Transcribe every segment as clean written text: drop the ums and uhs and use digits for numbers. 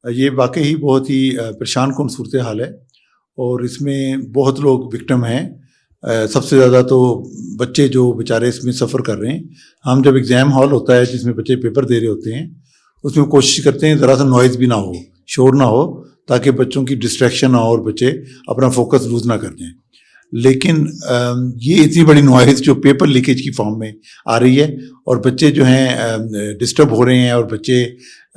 ये वाकई ही बहुत ही परेशान कुन सूरत हाल है और इसमें बहुत लोग विक्टिम हैं। सबसे ज़्यादा तो बच्चे जो बेचारे इसमें सफ़र कर रहे हैं। हम जब एग्ज़ाम हॉल होता है जिसमें बच्चे पेपर दे रहे होते हैं, उसमें कोशिश करते हैं ज़रा सा नॉइज़ भी ना हो, शोर ना हो, ताकि बच्चों की डिस्ट्रैक्शन ना हो और बच्चे अपना फोकस लूज़ ना कर दें। लेकिन ये इतनी बड़ी नॉइज़ जो पेपर लीकेज की फॉर्म में आ रही है और बच्चे जो हैं डिस्टर्ब हो रहे हैं। और बच्चे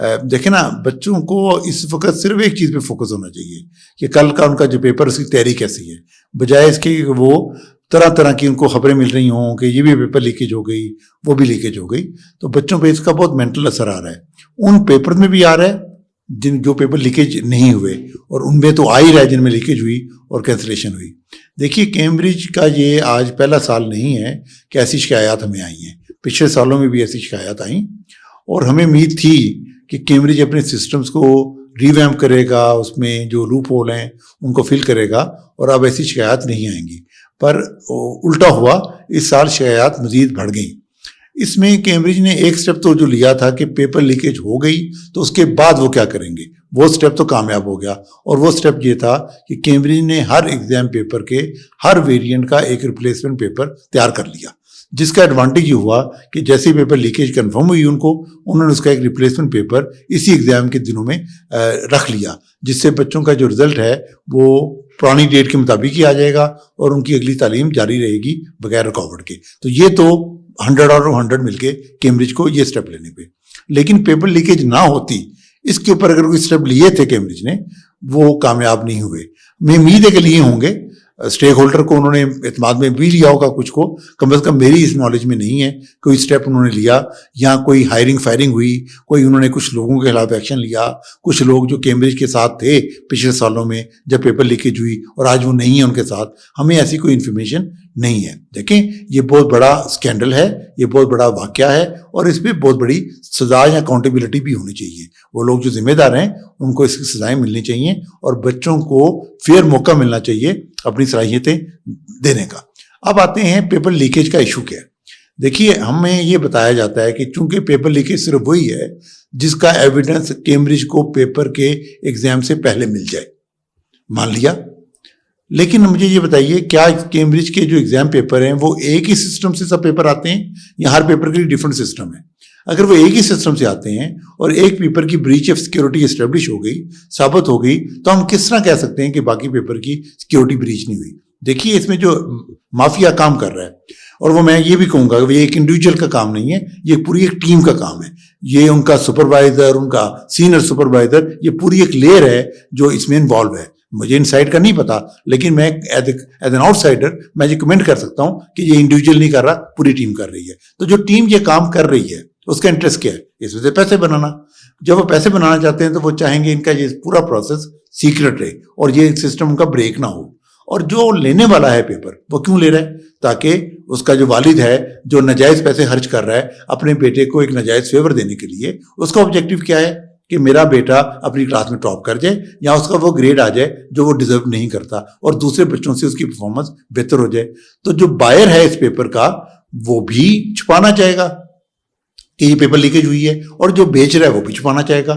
देखें ना, बच्चों को इस वक्त सिर्फ एक चीज़ पे फोकस होना चाहिए कि कल का उनका जो पेपर उसकी तैयारी कैसी है, बजाय इसके कि वो तरह तरह की उनको खबरें मिल रही हों कि ये भी पेपर लीकेज हो गई, वो भी लीकेज हो गई। तो बच्चों पे इसका बहुत मेंटल असर आ रहा है। उन पेपर में भी आ रहा है जो पेपर लीकेज नहीं हुए, और उनमें तो आ ही रहा है जिनमें लीकेज हुई और कैंसिलेशन हुई। देखिए, कैम्ब्रिज का ये आज पहला साल नहीं है कि ऐसी शिकायत हमें आई हैं। पिछले सालों में भी ऐसी शिकायत आई और हमें उम्मीद थी कि कैम्ब्रिज अपने सिस्टम्स को रिवैम्प करेगा, उसमें जो लूप होल हैं उनको फिल करेगा और अब ऐसी शिकायत नहीं आएंगी। पर उल्टा हुआ, इस साल शिकायत मज़ीद बढ़ गई। इसमें कैम्ब्रिज ने एक स्टेप तो जो लिया था कि पेपर लीकेज हो गई तो उसके बाद वो क्या करेंगे, वो स्टेप तो कामयाब हो गया। और वो स्टेप ये था कि कैम्ब्रिज ने हर एग्जाम पेपर के हर वेरिएंट का एक रिप्लेसमेंट पेपर तैयार कर लिया, जिसका एडवांटेज ये हुआ कि जैसे ही पेपर लीकेज कंफर्म हुई उन्होंने उसका एक रिप्लेसमेंट पेपर इसी एग्जाम के दिनों में रख लिया, जिससे बच्चों का जो रिजल्ट है वो पुरानी डेट के मुताबिक ही आ जाएगा और उनकी अगली तालीम जारी रहेगी बगैर रुकावट के। तो ये तो 100 और 100 मिलके कैम्ब्रिज को ये स्टेप लेने पे। लेकिन पेपर लीकेज ना होती, इसके ऊपर अगर कोई स्टेप लिए थे कैम्ब्रिज ने, वो कामयाब नहीं हुए। मैं उम्मीद है कि लिए होंगे। स्टेक होल्डर को उन्होंने एतमाद में भी लिया होगा, कुछ को कम से कम मेरी इस नॉलेज में नहीं है कोई स्टेप उन्होंने लिया, या कोई हायरिंग फायरिंग हुई, कोई उन्होंने कुछ लोगों के खिलाफ एक्शन लिया। कुछ लोग जो कैम्ब्रिज के साथ थे पिछले सालों में जब पेपर लीकेज हुई और आज वो नहीं है उनके साथ, हमें ऐसी कोई इन्फॉर्मेशन नहीं है। देखें, ये बहुत बड़ा स्कैंडल है, ये बहुत बड़ा वाकया है और इस पर बहुत बड़ी सजा या अकाउंटेबिलिटी भी होनी चाहिए। वो लोग जो जिम्मेदार हैं उनको इसकी सजाएं मिलनी चाहिए और बच्चों को फेयर मौका मिलना चाहिए अपनी सलाहियतें देने का। अब आते हैं पेपर लीकेज का इशू क्या है। देखिए, हमें ये बताया जाता है कि चूंकि पेपर लीकेज सिर्फ वही है जिसका एविडेंस कैम्ब्रिज को पेपर के एग्जाम से पहले मिल जाए, मान लिया। लेकिन मुझे ये बताइए, क्या कैम्ब्रिज के जो एग्जाम पेपर हैं वो एक ही सिस्टम से सब पेपर आते हैं या हर पेपर के लिए डिफरेंट सिस्टम है? अगर वो एक ही सिस्टम से आते हैं और एक पेपर की ब्रीच ऑफ सिक्योरिटी एस्टेब्लिश हो गई, साबित हो गई, तो हम किस तरह कह सकते हैं कि बाकी पेपर की सिक्योरिटी ब्रीच नहीं हुई? देखिए, इसमें जो माफिया काम कर रहा है, और वो मैं ये भी कहूँगा कि ये एक इंडिविजुअल का काम नहीं है, ये पूरी एक टीम का काम है। ये उनका सुपरवाइजर, उनका सीनियर सुपरवाइजर, ये पूरी एक लेयर है जो इसमें इन्वॉल्व है। मुझे इनसाइड का नहीं पता, लेकिन मैं एज एन आउटसाइडर मैं ये कमेंट कर सकता हूँ कि ये इंडिविजुअल नहीं कर रहा, पूरी टीम कर रही है। तो जो टीम ये काम कर रही है उसका इंटरेस्ट क्या है? इसमें से पैसे बनाना। जब वो पैसे बनाना चाहते हैं तो वो चाहेंगे इनका ये पूरा प्रोसेस सीक्रेट रहे और ये सिस्टम उनका ब्रेक ना हो। और जो लेने वाला है पेपर, वो क्यों ले रहा है? ताकि उसका जो वालिद है जो नाजायज पैसे खर्च कर रहा है अपने बेटे को एक नाजायज फेवर देने के लिए, उसका ऑब्जेक्टिव क्या है कि मेरा बेटा अपनी क्लास में टॉप कर जाए या उसका वो ग्रेड आ जाए जो वो डिजर्व नहीं करता और दूसरे बच्चों से उसकी परफॉर्मेंस बेहतर हो जाए। तो जो बायर है इस पेपर का, वो भी छुपाना चाहेगा कि ये पेपर लीकेज हुई है, और जो बेच रहा है वो भी छुपाना चाहेगा।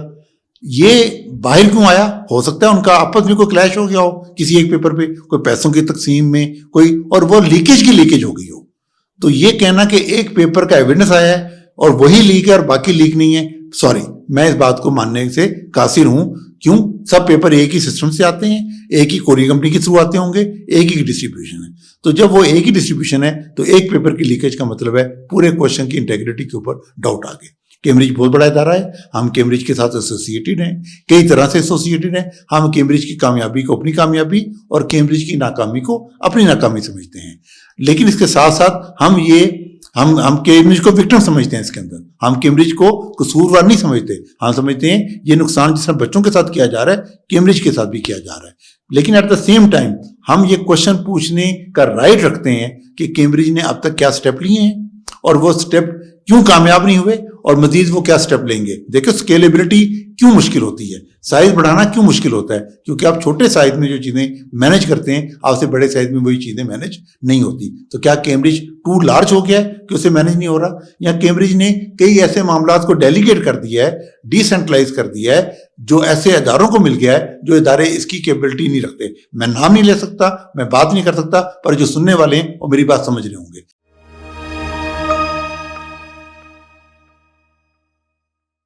ये बाहर क्यों आया? हो सकता है उनका आपस में कोई क्लैश हो गया हो किसी एक पेपर पे, कोई पैसों की तकसीम में कोई, और वो लीकेज हो गई हो। तो ये कहना कि एक पेपर का एविडेंस आया है और वही लीक है और बाकी लीक नहीं है, सॉरी, मैं इस बात को मानने से कासिर हूं। क्यों? सब पेपर एक ही सिस्टम से आते हैं, एक ही कोरियर कंपनी के थ्रू आते होंगे, एक ही डिस्ट्रीब्यूशन है। तो जब वो एक ही डिस्ट्रीब्यूशन है तो एक पेपर की लीकेज का मतलब है पूरे क्वेश्चन की इंटेग्रिटी के ऊपर डाउट आ गए। कैम्ब्रिज बहुत बड़ा इदारा है, हम कैम्ब्रिज के साथ एसोसिएटेड हैं, कई तरह से एसोसिएटेड हैं। हम कैम्ब्रिज की कामयाबी को अपनी कामयाबी और कैम्ब्रिज की नाकामी को अपनी नाकामी समझते हैं। लेकिन इसके साथ साथ हम कैम्ब्रिज को विक्टिम समझते हैं। इसके अंदर हम कैम्ब्रिज को कसूरवार नहीं समझते, हम समझते हैं ये नुकसान जिस तरह बच्चों के साथ किया जा रहा है कैम्ब्रिज के साथ भी किया जा रहा है। लेकिन एट द सेम टाइम हम ये क्वेश्चन पूछने का राइट रखते हैं कि कैम्ब्रिज ने अब तक क्या स्टेप लिए हैं और वो स्टेप क्यों कामयाब नहीं हुए और मजीद वो क्या स्टेप लेंगे। देखो स्केलेबिलिटी क्यों मुश्किल होती है, साइज बढ़ाना क्यों मुश्किल होता है, क्योंकि आप छोटे साइज में जो चीजें मैनेज करते हैं आपसे बड़े साइज में वही चीजें मैनेज नहीं होती। तो क्या कैम्ब्रिज टू लार्ज हो गया है कि उसे मैनेज नहीं हो रहा, या कैम्ब्रिज ने कई ऐसे मामला को डेलीगेट कर दिया है, डिसेंट्रलाइज कर दिया है, जो ऐसे इदारों को मिल गया है जो इदारे इसकी कैपेबिलिटी नहीं रखते। मैं नाम नहीं ले सकता, मैं बात नहीं कर सकता, पर जो सुनने वाले हैं वो मेरी बात समझ रहे होंगे।